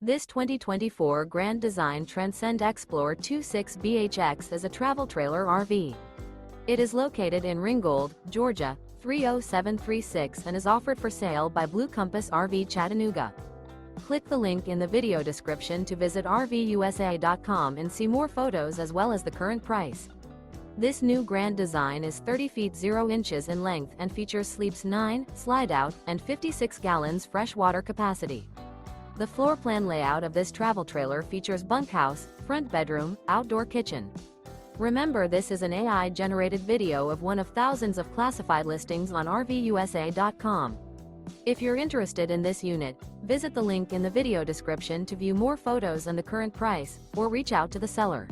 This 2024 Grand Design Transcend Xplor 26BHX is a travel trailer RV. It is located in Ringgold, Georgia, 30736 and is offered for sale by Blue Compass RV Chattanooga. Click the link in the video description to visit RVUSA.com and see more photos as well as the current price. This new Grand Design is 30 feet 0 inches in length and features sleeps 9, Slideout, and 56 gallons fresh water capacity. The floor plan layout of this travel trailer features bunkhouse, front bedroom, outdoor kitchen. Remember, this is an AI-generated video of one of thousands of classified listings on RVUSA.com. If you're interested in this unit, visit the link in the video description to view more photos and the current price, or reach out to the seller.